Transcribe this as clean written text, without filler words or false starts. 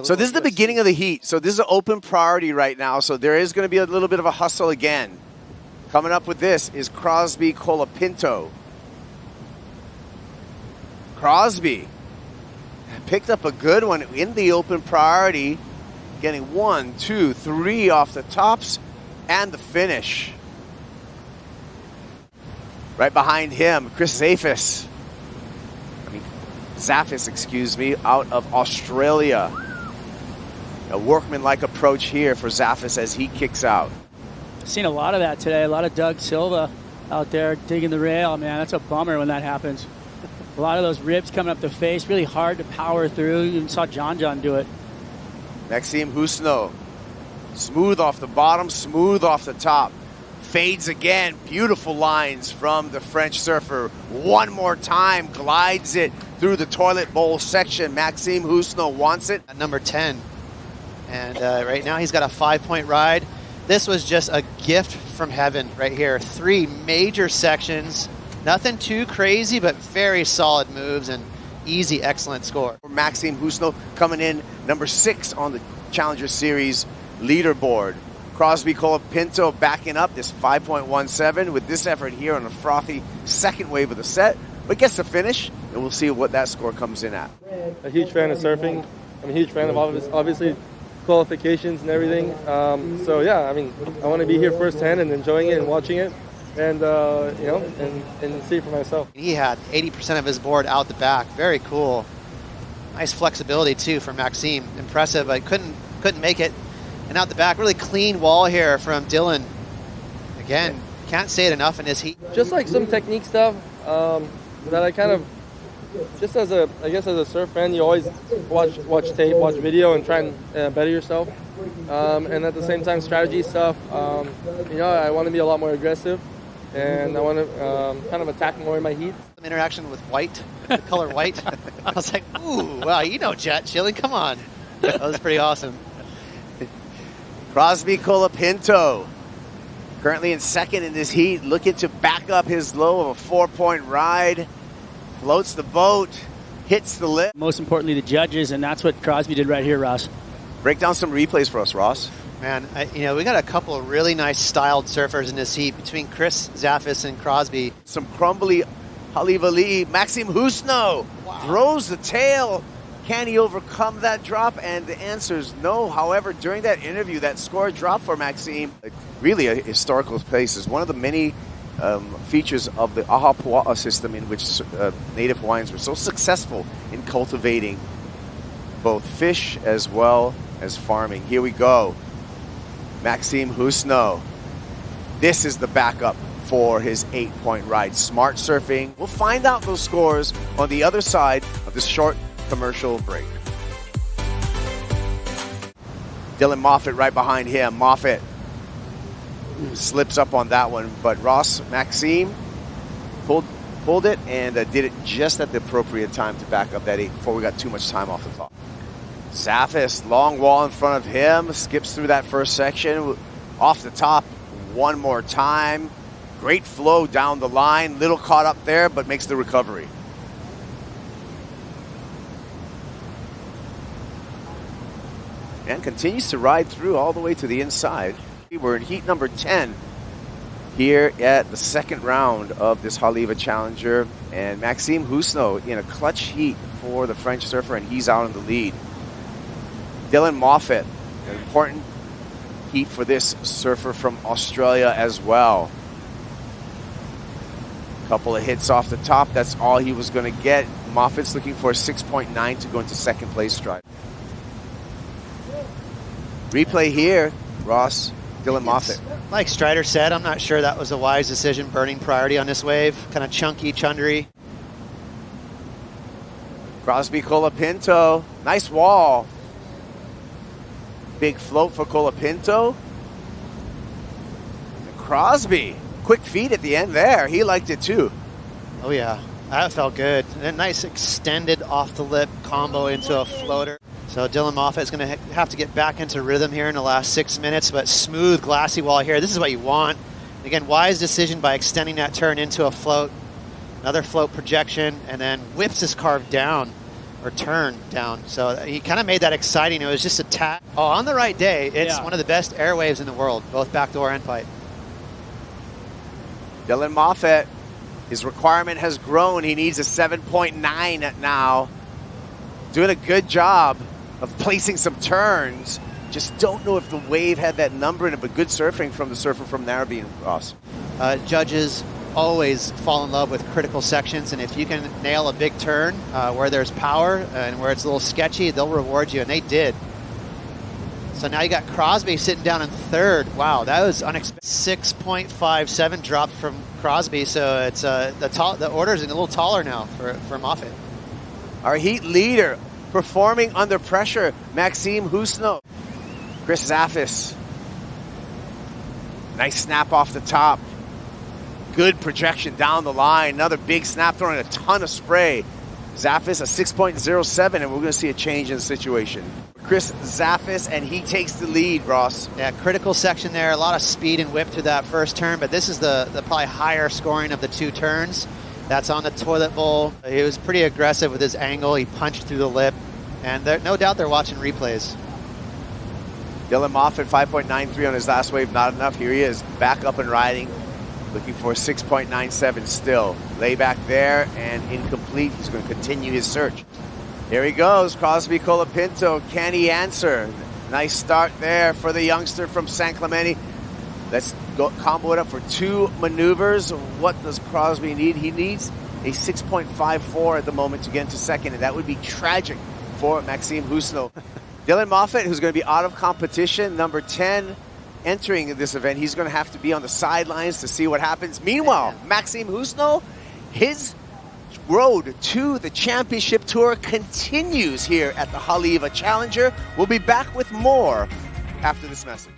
So this is the beginning of the heat. So this is an open priority right now. So there is going to be a little bit of a hustle again. Coming up with this is Crosby Colapinto. Crosby picked up a good one in the open priority, getting 1, 2, 3 off the tops and the finish. Right behind him, Zaffis, excuse me, out of Australia. A workmanlike approach here for Zaffis as he kicks out. Seen a lot of that today. A lot of Doug Silva out there digging the rail. Man, that's a bummer when that happens. A lot of those ribs coming up the face, really hard to power through. You even saw John do it. Maxime Huscenot, smooth off the bottom, smooth off the top. Fades again. Beautiful lines from the French surfer. One more time, glides it through the toilet bowl section. Maxime Huscenot wants it. At number 10. And right now he's got a 5-point ride. This was just a gift from heaven right here. 3 major sections. Nothing too crazy, but very solid moves and easy, excellent score. Maxime Huscenot coming in number 6 on the Challenger Series leaderboard. Crosby Colapinto backing up this 5.17 with this effort here on a frothy second wave of the set, but gets the finish, and we'll see what that score comes in at. A huge fan of surfing. I'm a huge fan of obviously qualifications and everything. So yeah, I mean, I want to be here firsthand and enjoying it and watching it, and you know, and see it for myself. He had 80% of his board out the back. Very cool. Nice flexibility too for Maxime. Impressive, but couldn't make it. And out the back, really clean wall here from Dylan. Again, can't say it enough in this heat. Just like some technique stuff that I kind of, just as a surf fan, you always watch tape, watch video, and try and better yourself. And at the same time, strategy stuff. You know, I want to be a lot more aggressive, and I want to kind of attack more in my heat. Some interaction with white, the color white. I was like, ooh, wow, you know, Jet Chilling, come on. That was pretty awesome. Crosby Colapinto, currently in second in this heat, looking to back up his low of a 4-point ride. Floats the boat, hits the lip. Most importantly, the judges, and that's what Crosby did right here, Ross. Break down some replays for us, Ross. Man, you know, we got a couple of really nice styled surfers in this heat between Zaffis and Crosby. Some crumbly Haleiwa. Maxime Huscenot throws the tail. Can he overcome that drop? And the answer is no. However, during that interview, that score dropped for Maxime. Really a historical place. Is one of the many features of the Ahapua'a system in which native Hawaiians were so successful in cultivating both fish as well as farming. Here we go. Maxime Huscenot. This is the backup for his 8-point ride. Smart surfing. We'll find out those scores on the other side of this short commercial break. Dylan Moffat right behind him. Moffat slips up on that one, but Maxime pulled it and did it just at the appropriate time to back up that 8 before we got too much time off the clock. Zaffis, long wall in front of him, skips through that first section, off the top one more time. Great flow down the line, little caught up there, but makes the recovery. And continues to ride through all the way to the inside. We're in heat number 10 here at the second round of this Haleiwa Challenger. And Maxime Huscenot in a clutch heat for the French surfer, and he's out in the lead. Dylan Moffat, an important heat for this surfer from Australia as well. Couple of hits off the top. That's all he was going to get. Moffat's looking for a 6.9 to go into second place stride. Replay here, Ross. Dylan Moffat. Like Strider said, I'm not sure that was a wise decision, burning priority on this wave. Kind of chunky, chundery. Crosby Colapinto. Nice wall. Big float for Colapinto. And Crosby. Quick feet at the end there. He liked it too. Oh yeah, that felt good. And a nice extended off the lip combo into a floater. So Dylan Moffat is going to have to get back into rhythm here in the last 6 minutes, but smooth, glassy wall here. This is what you want. Again, wise decision by extending that turn into a float. Another float projection, and then whips his carve down. or turn down. So he kind of made that exciting. It was just a tap. Oh, on the right day, it's one of the best airwaves in the world, both backdoor and pipe. Dylan Moffat, his requirement has grown. He needs a 7.9 now. Doing a good job of placing some turns. Just don't know if the wave had that number in it, but good surfing from the surfer from Narrabeen, Ross. Judges always fall in love with critical sections, and if you can nail a big turn where there's power and where it's a little sketchy, they'll reward you, and they did. So now you got Crosby sitting down in third. Wow, that was unexpected. 6.57 dropped from Crosby, so it's the order's a little taller now for Moffat. Our heat leader performing under pressure, Maxime Huscenot. Chris Zaffis. Nice snap off the top. Good projection down the line. Another big snap throwing a ton of spray. Zaffis a 6.07, and we're going to see a change in the situation. Chris Zaffis, and he takes the lead, Ross. Yeah, critical section there. A lot of speed and whip through that first turn, but this is the probably higher scoring of the two turns. That's on the toilet bowl. He was pretty aggressive with his angle. He punched through the lip, and no doubt they're watching replays. Dylan Moffat, 5.93 on his last wave, not enough. Here he is, back up and riding, looking for 6.97 still. Layback there and incomplete. He's going to continue his search. Here he goes, Crosby Colapinto. Can he answer? Nice start there for the youngster from San Clemente. Let's go combo it up for two maneuvers. What does Crosby need? He needs a 6.54 at the moment to get into second, and that would be tragic for Maxime Huscenot. Dylan Moffat, who's going to be out of competition, number 10, entering this event. He's going to have to be on the sidelines to see what happens. Meanwhile, Maxime Huscenot, his road to the championship tour continues here at the Haleiwa Challenger. We'll be back with more after this message.